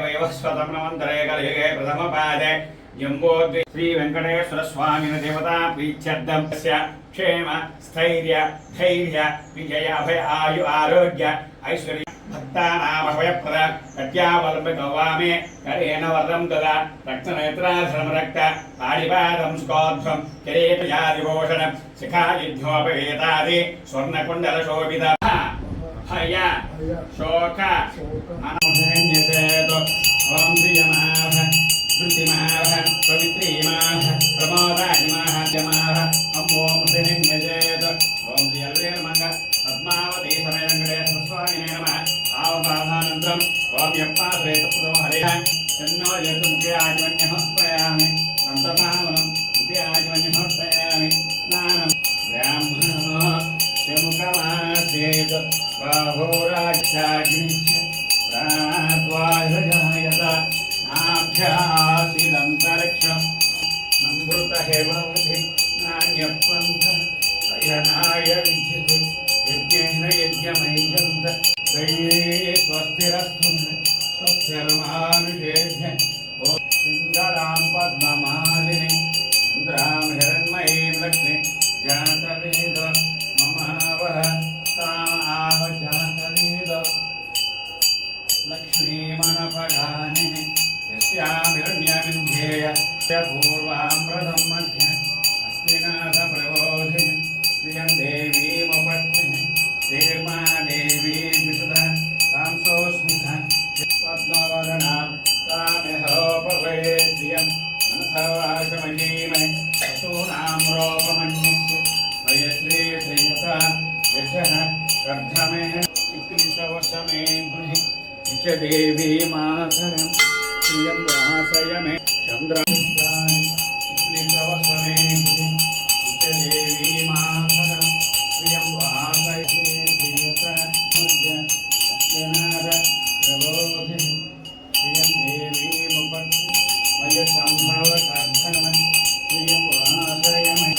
वैवस्वतं नमन्तरे कलियुगे प्रथमपादे जम्बोद्वे श्री वेंकटेश्वर स्वामी देवता प्रीत्यर्थं क्षेम स्थैर्य धैर्य विजय अभय आयु आरोग्य ऐश्वर्य भक्तानामभयप्रद कट्यावलंब गौवामे करेण वरदं ददा रक्तनेत्राधरं रक्त पाणिपादं स्कोध्वं किरीटयादिभूषण शिखायुध्योपवेतादि स्वर्णकुण्डलशोभित भय शोक मनोहरण्यसेतु ओं श्रीयमाः धृतिमाः पवित्रीमाः प्रमोदायमाः जमाः ओं श्रीयन्यसेतु ओं श्रीयल्वेर्मङ्ग पद्मावती समेत वेङ्कटेश्वर स्वामिने नमः आवपादानन्तरं ओं यप्पाश्रेतपुतो हरिः तन्नो यतु मुखे आजमन्यः प्रयामि सन्ततामनं मुखे आजमन्यः प्रयामि स्नानं ब्राह्मणो यमुखमासेत बाहोराज्याग्निश्च प्राद्वायजायत आभ्यासिदन्तरिक्षं नमृतहेवधि नान्यपन्थ अयनाय विद्यते यज्ञेन यज्ञमैजन्त दैवे स्वस्तिरस्तु स्वस्तिर्मानुषेभ्य ॐ सिंहरां पद्ममालिनी चन्द्रां हिरण्मयीं लक्ष्मीं जातवेद ममावह तामाह जातवेद लक्ष्मीमनपगानिनि यस्यां हिरण्यविन्ध्येय पूर्वामृतं मध्ये अस्मिनाथ प्रबोधिनि श्रियं देवीमुपत्तिनि श्रीर्मा देवी विशुधा कांसोऽस्मिता पद्मवदनां काम्यहोपभये श्रियं मनसवाचमहीमहि पशूनां रोपमन्यस्य वयश्री श्रीयता यशः कर्धमे चिक्लितवशमे गृहि देवी मातरं श्रियं वासय मे चन्द्रं चिक्लितवशमे गृहि देवी मातरं श्रियं वासय श्रीयता मध्य सत्यनाथ प्रबोधिनि श्रियं देवी मुपत्ति मय संभव कर्धनमि श्रियं वासय मे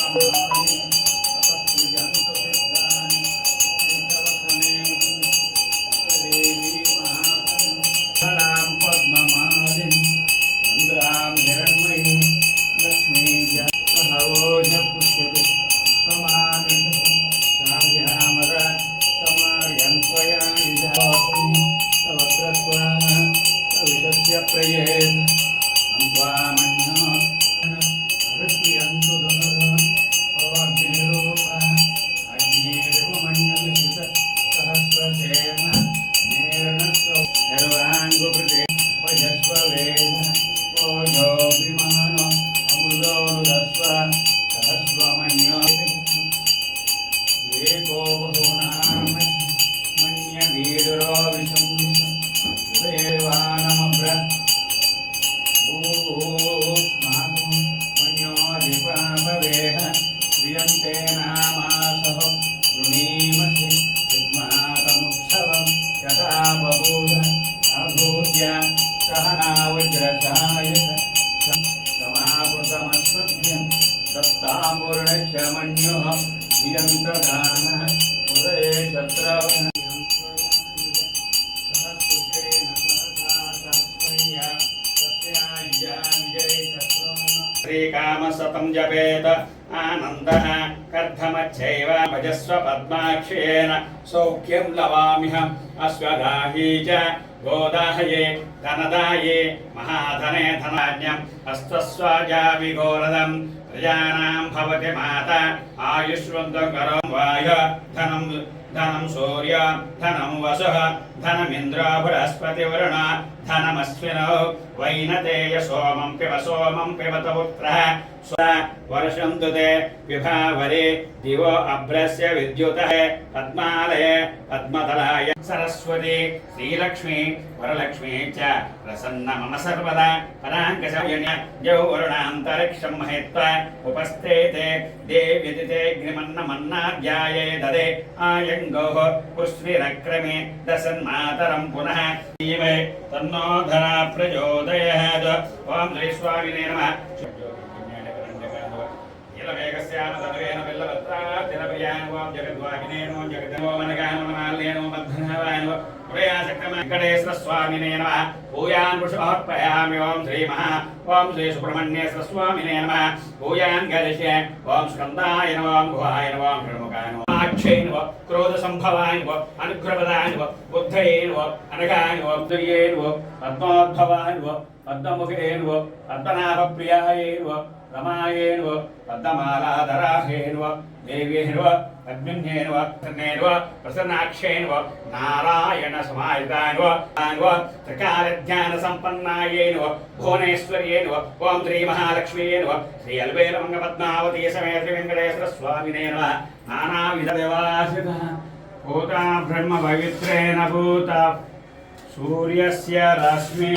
श्रीकामसतं जपेत आनन्दः कर्धमच्छैव भजस्व पद्माक्षेण सौख्यं लवाम्यहम् अश्वदाही च गोदाहये धनदाये महाधने धनाज्ञम् हस्तस्वाजाविघोरदम् प्रजानां भवति माता आयुष्वन्तकरं वाय धनं सूर्य धनं वसुः धनमिन्द्र बृहस्पतिवरुण धनमश्विनौ वैनतेय सोमं पिबत पुत्रः वर्षन्तु ते विभावरे दिवो अभ्रस्य विद्युतः पद्मालये पद्मतलाय सरस्वती श्रीलक्ष्मी वरलक्ष्मी च प्रसन्न मम सर्वदा पराङ्कशयन्य जौ वरुणान्तरिक्षं महित्वा उपस्थिते देव्यतिथेऽग्निमन्नमन्नाध्याये ददे आयङ्गोः पुष्पिरक्रमे दशन्मातरं पुनः जीवे तन्नो धरा प्रचोदयात्। ओं श्री स्वामिने नमः। नीलमेघस्याम तद्वेन बिल्लवत्रातिरप्रियान् ओम जगद्वाहिनेन ओम जगदो मनगान मनमाल्येन ओम मद्धनावायन वेङ्कटेश्वर स्वामिने नमः भूयान् पुष्पार्पयामि ओम श्री सुब्रह्मण्येश्वर स्वामिने नमः भूयान् गणेशे ओम स्कन्दाय नमः ओम गुहाय नमः ओम षण्मुखाय नमः अक्षय नमः क्रोध संभवाय नमः अनुग्रहपदाय नमः बुद्धये नमः अनघाय नमः दुर्ये नमः पद्मोद्भवाय नमः पद्ममुखे नमः पद्मनाभप्रियाय नमः रमाये नमः पद्ममालाधराहे नमः देव्ये नमः पद्मिन्ये नमः प्रसन्ने नमः प्रसन्नाक्षे नमः नारायण समाहिताय नमः त्रिकालज्ञानसम्पन्नायै नमः भुवनेश्वर्ये नमः ओम श्री महालक्ष्मीये नमः श्री अल्बेलमङ्गपद्मावती समेत श्री वेङ्कटेश्वर स्वामिने नमः नानाविधदेवासित भूता ब्रह्म पवित्रेण भूता सूर्यस्य रश्मि